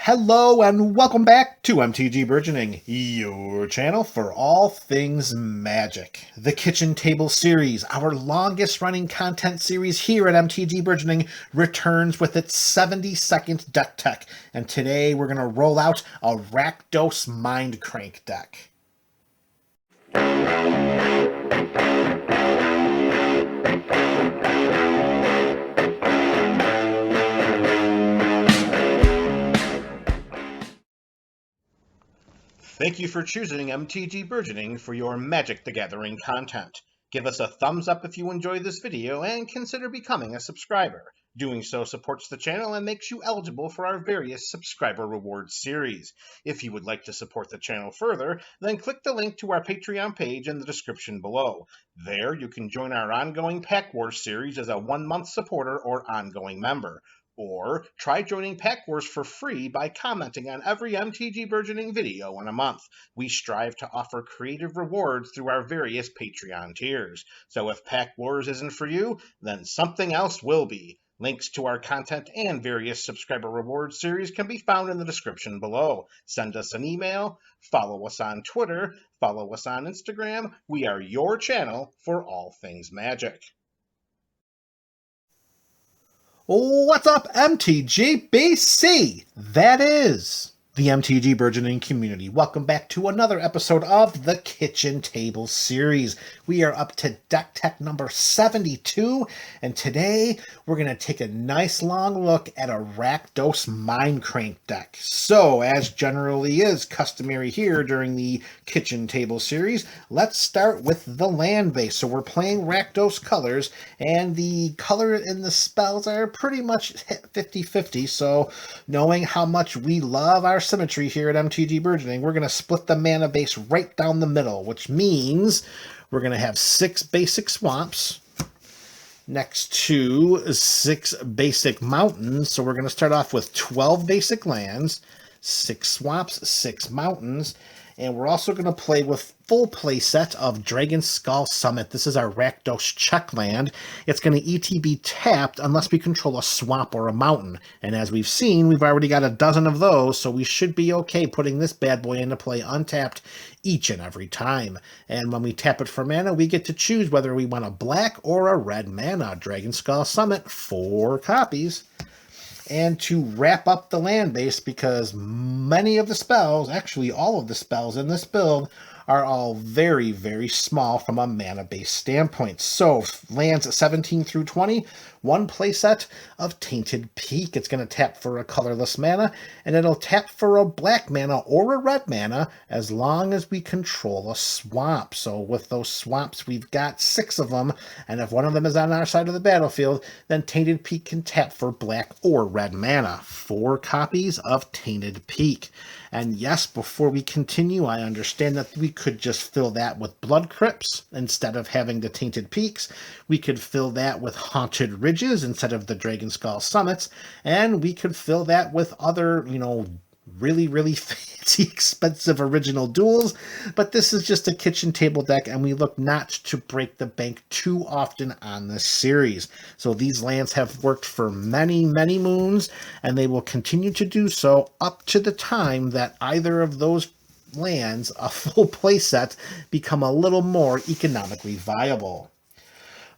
Hello and welcome back to MTG Burgeoning, your channel for all things magic. The Kitchen Table series, our longest running content series here at MTG Burgeoning, returns with its 72nd deck tech, and today we're going to roll out a Rakdos Mindcrank deck. Thank you for choosing MTG Burgeoning for your Magic the Gathering content. Give us a thumbs up if you enjoyed this video and consider becoming a subscriber. Doing so supports the channel and makes you eligible for our various subscriber rewards series. If you would like to support the channel further, then click the link to our Patreon page in the description below. There you can join our ongoing Pack Wars series as a 1-month supporter or ongoing member. Or try joining Pack Wars for free by commenting on every MTG Burgeoning video in a month. We strive to offer creative rewards through our various Patreon tiers. So if Pack Wars isn't for you, then something else will be. Links to our content and various subscriber rewards series can be found in the description below. Send us an email, follow us on Twitter, follow us on Instagram. We are your channel for all things magic. What's up, MTG BC? That is the MTG Burgeoning community. Welcome back to another episode of the Kitchen Table series. We are up to deck tech number 72, and today we're going to take a nice long look at a Rakdos Mindcrank deck. So, as generally is customary here during the Kitchen Table series, let's start with the land base. So we're playing Rakdos colors, and the color in the spells are pretty much 50-50, so knowing how much we love our symmetry here at MTG Burgeoning, we're going to split the mana base right down the middle, which means we're going to have 6 basic swamps next to 6 basic mountains. So we're going to start off with 12 basic lands, 6 swamps, 6 mountains, and we're also going to play with full play set of Dragon Skull Summit. This is our Rakdos check land. It's going to ETB tapped unless we control a swamp or a mountain. And as we've seen, we've already got a dozen of those, so we should be okay putting this bad boy into play untapped each and every time. And when we tap it for mana, we get to choose whether we want a black or a red mana. Dragon Skull Summit, 4 copies. And to wrap up the land base, because many of the spells, actually all of the spells in this build, are all very, very small from a mana base standpoint. So lands 17 through 20, 1 playset of Tainted Peak. It's going to tap for a colorless mana, and it'll tap for a black mana or a red mana as long as we control a swamp. So with those swamps, we've got 6 of them, and if one of them is on our side of the battlefield, then Tainted Peak can tap for black or red mana. 4 copies of Tainted Peak. And yes, before we continue, I understand that we could just fill that with Blood Crypts instead of having the Tainted Peaks. We could fill that with Haunted Ridges instead of the Dragon Skull Summits. And we could fill that with other, really, really fancy, expensive original duels. But this is just a kitchen table deck, and we look not to break the bank too often on this series. So these lands have worked for many, many moons, and they will continue to do so up to the time that either of those lands, a full playset, become a little more economically viable.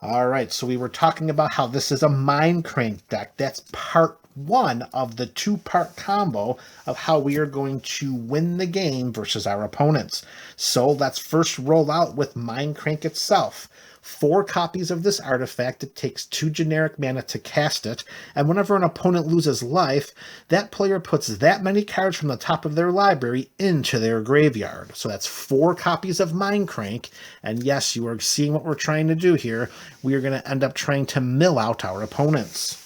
All right, so we were talking about how this is a Mindcrank deck. That's part 1 of the 2-part combo of how we are going to win the game versus our opponents. So let's first roll out with Mindcrank itself. 4 copies of this artifact. It takes 2 generic mana to cast it, and whenever an opponent loses life, that player puts that many cards from the top of their library into their graveyard. So that's 4 copies of Mindcrank, and yes, you are seeing what we're trying to do here. We are going to end up trying to mill out our opponents.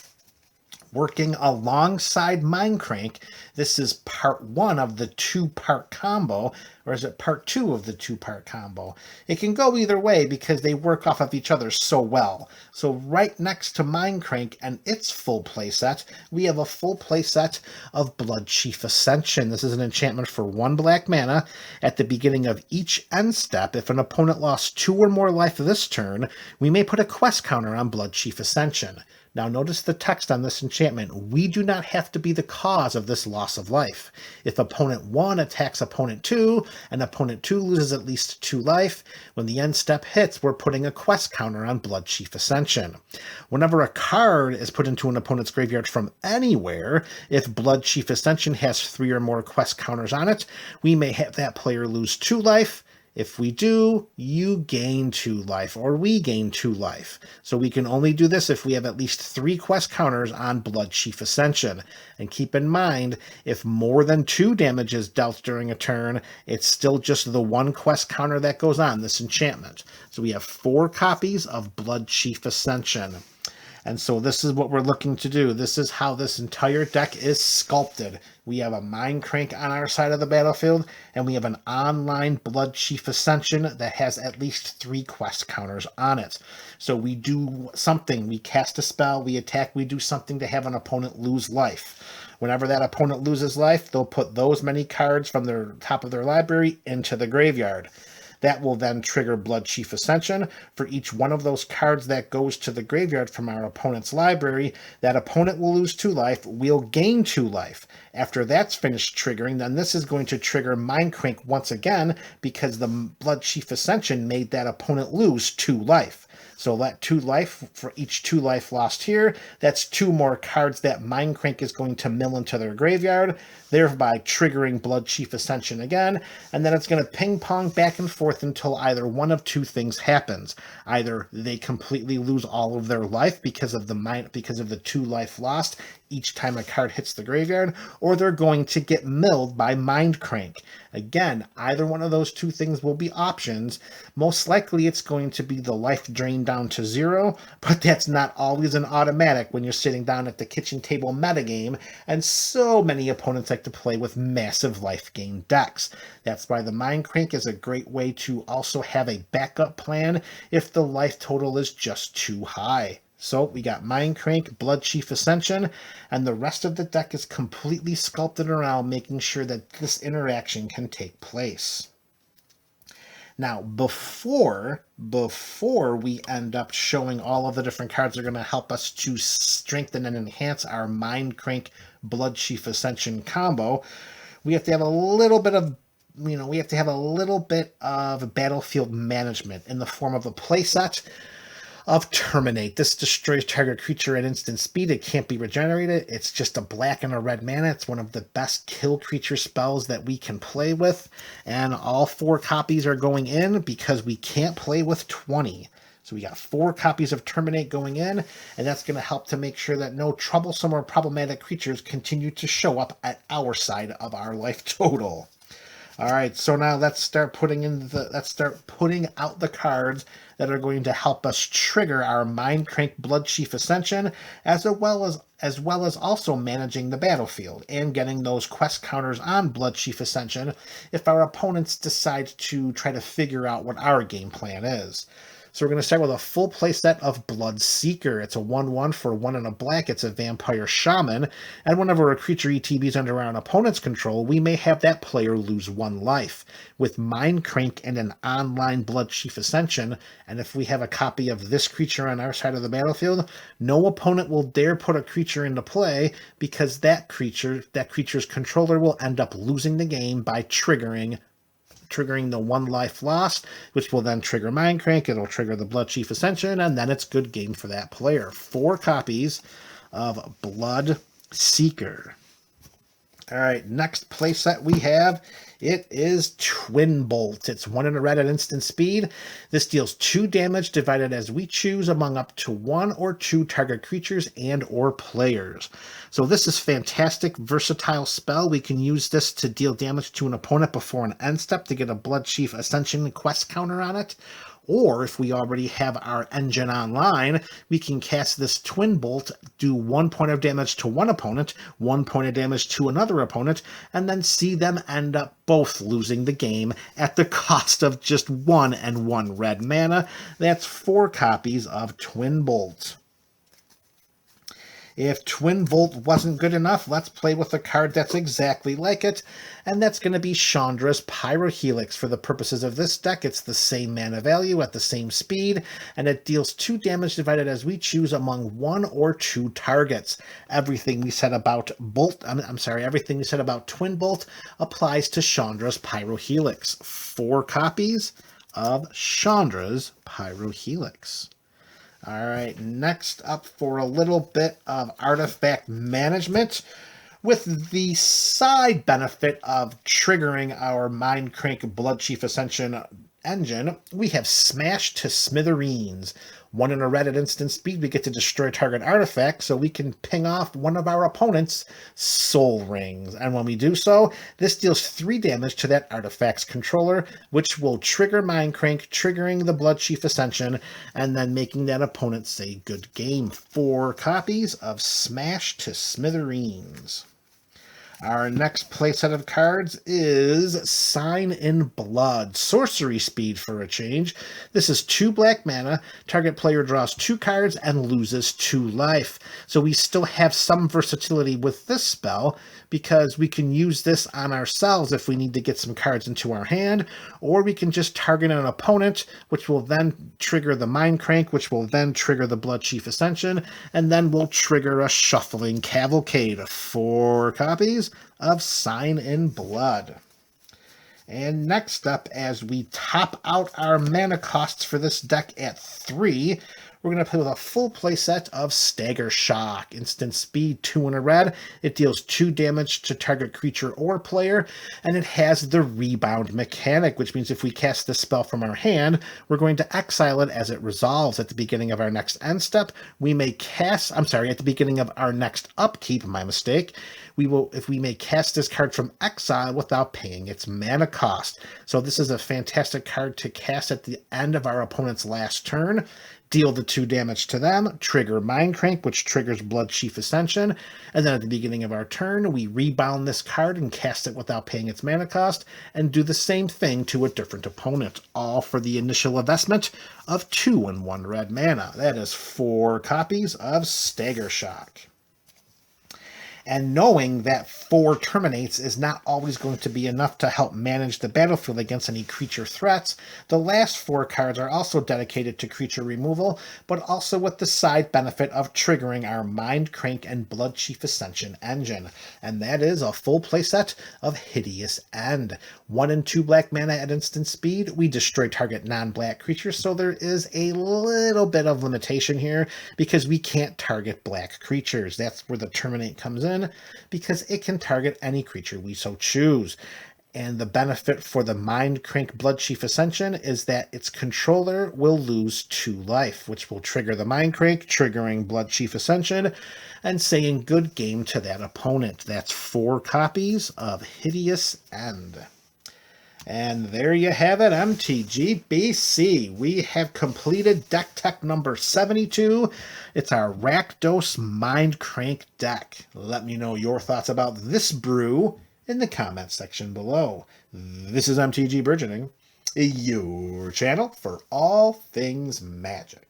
Working alongside Mindcrank, this is part 1 of the 2-part combo, or is it part 2 of the 2-part combo? It can go either way because they work off of each other so well. So right next to Mindcrank and its full playset, we have a full playset of Bloodchief Ascension. This is an enchantment for 1 black mana. At the beginning of each end step, if an opponent lost 2 or more life this turn, we may put a quest counter on Bloodchief Ascension. Now notice the text on this enchantment. We do not have to be the cause of this loss of life. If opponent 1 attacks opponent 2, and opponent 2 loses at least 2 life, when the end step hits, we're putting a quest counter on Bloodchief Ascension. Whenever a card is put into an opponent's graveyard from anywhere, if Bloodchief Ascension has 3 or more quest counters on it, we may have that player lose 2 life. If we do, you gain 2 life, or we gain 2 life. So we can only do this if we have at least 3 quest counters on Bloodchief Ascension. And keep in mind, if more than 2 damage is dealt during a turn, it's still just the 1 quest counter that goes on this enchantment. So we have 4 copies of Bloodchief Ascension. And so this is what we're looking to do. This is how this entire deck is sculpted. We have a Mindcrank on our side of the battlefield, and we have an online Bloodchief Ascension that has at least 3 quest counters on it. So we do something. We cast a spell, we attack, we do something to have an opponent lose life. Whenever that opponent loses life, they'll put those many cards from their top of their library into the graveyard. That will then trigger Bloodchief Ascension. For each one of those cards that goes to the graveyard from our opponent's library, that opponent will lose 2 life, we'll gain 2 life. After that's finished triggering, then this is going to trigger Mindcrank once again because the Bloodchief Ascension made that opponent lose 2 life. So that 2 life, for each 2 life lost here, that's 2 more cards that Mindcrank is going to mill into their graveyard, thereby triggering Bloodchief Ascension again, and then it's going to ping-pong back and forth until either one of 2 things happens. Either they completely lose all of their life because of the 2 life lost each time a card hits the graveyard, or they're going to get milled by Mindcrank. Again, either one of those 2 things will be options. Most likely it's going to be the life drain down to 0, but that's not always an automatic when you're sitting down at the kitchen table metagame, and so many opponents like to play with massive life gain decks. That's why the Mindcrank is a great way to also have a backup plan if the life total is just too high. So we got Mindcrank, Bloodchief Ascension, and the rest of the deck is completely sculpted around making sure that this interaction can take place. Now, before we end up showing all of the different cards that are going to help us to strengthen and enhance our Mindcrank Bloodchief Ascension combo, we have to have a little bit of battlefield management in the form of a playset of Terminate. This destroys target creature at instant speed. It can't be regenerated. It's just a black and a red mana. It's one of the best kill creature spells that we can play with. And all 4 copies are going in because we can't play with 20. So we got 4 copies of Terminate going in, and that's going to help to make sure that no troublesome or problematic creatures continue to show up at our side of our life total. All right, so now let's start putting out the cards that are going to help us trigger our Mindcrank Bloodchief Ascension, as well as also managing the battlefield and getting those quest counters on Bloodchief Ascension if our opponents decide to try to figure out what our game plan is. So we're going to start with a full playset of Bloodseeker. It's a 1/1 for 1 and a black. It's a vampire shaman. And whenever a creature ETBs under our opponent's control, we may have that player lose 1 life. With Mindcrank and an online Bloodchief Ascension, and if we have a copy of this creature on our side of the battlefield, no opponent will dare put a creature into play because that creature's controller will end up losing the game by triggering the 1 life lost, which will then trigger Mindcrank. It'll trigger the Bloodchief Ascension, and then it's good game for that player. 4 copies of Bloodseeker. All right, next playset we have, it is Twin Bolt. It's 1 and a red at instant speed. This deals 2 damage divided as we choose among up to 1 or 2 target creatures and or players. So this is fantastic, versatile spell. We can use this to deal damage to an opponent before an end step to get a Bloodchief Ascension quest counter on it. Or if we already have our engine online, we can cast this Twin Bolt, do 1 point of damage to one opponent, 1 point of damage to another opponent, and then see them end up both losing the game at the cost of just 1 and 1 red mana. That's 4 copies of Twin Bolt. If Twin Bolt wasn't good enough, let's play with a card that's exactly like it, and that's going to be Chandra's Pyrohelix. For the purposes of this deck, it's the same mana value at the same speed, and it deals 2 damage divided as we choose among 1 or 2 targets. Everything we said about everything we said about Twin Bolt applies to Chandra's Pyrohelix. 4 copies of Chandra's Pyrohelix. All right, next up for a little bit of artifact management. With the side benefit of triggering our Mindcrank Bloodchief Ascension engine, we have Smash to Smithereens. 1 in a red at instant speed, we get to destroy target artifact, so we can ping off one of our opponent's soul rings. And when we do so, this deals 3 damage to that artifact's controller, which will trigger Mindcrank, triggering the Bloodchief Ascension, and then making that opponent say good game. 4 copies of Smash to Smithereens. Our next playset of cards is Sign in Blood. Sorcery speed for a change. This is 2 black mana. Target player draws 2 cards and loses 2 life. So we still have some versatility with this spell, because we can use this on ourselves if we need to get some cards into our hand, or we can just target an opponent, which will then trigger the Mindcrank, which will then trigger the Bloodchief Ascension, and then we'll trigger a Shuffling Cavalcade. 4 copies of Sign in Blood. And next up, as we top out our mana costs for this deck at 3, we're going to play with a full playset of Stagger Shock. Instant speed, 2 in a red. It deals 2 damage to target creature or player, and it has the rebound mechanic, which means if we cast this spell from our hand, we're going to exile it as it resolves. At the beginning of our next end step, we may cast, at the beginning of our next upkeep, my mistake, we may cast this card from exile without paying its mana cost. So this is a fantastic card to cast at the end of our opponent's last turn. Deal the 2 damage to them, trigger Mindcrank, which triggers Bloodchief Ascension, and then at the beginning of our turn, we rebound this card and cast it without paying its mana cost, and do the same thing to a different opponent, all for the initial investment of 2 and 1 red mana. That is 4 copies of Stagger Shock. And knowing that 4 terminates is not always going to be enough to help manage the battlefield against any creature threats, the last 4 cards are also dedicated to creature removal, but also with the side benefit of triggering our Mindcrank and Bloodchief Ascension engine. And that is a full playset of Hideous End. 1 and 2 black mana at instant speed, we destroy target non-black creatures, so there is a little bit of limitation here, because we can't target black creatures. That's where the terminate comes in, because it can target any creature we so choose. And the benefit for the Mindcrank Bloodchief Ascension is that its controller will lose 2 life, which will trigger the Mindcrank, triggering Bloodchief Ascension, and saying good game to that opponent. That's 4 copies of Hideous End. And there you have it, MTG BC. We have completed deck tech number 72. It's our Rakdos Mindcrank deck. Let me know your thoughts about this brew in the comments section below. This is MTG Burgeoning, your channel for all things Magic.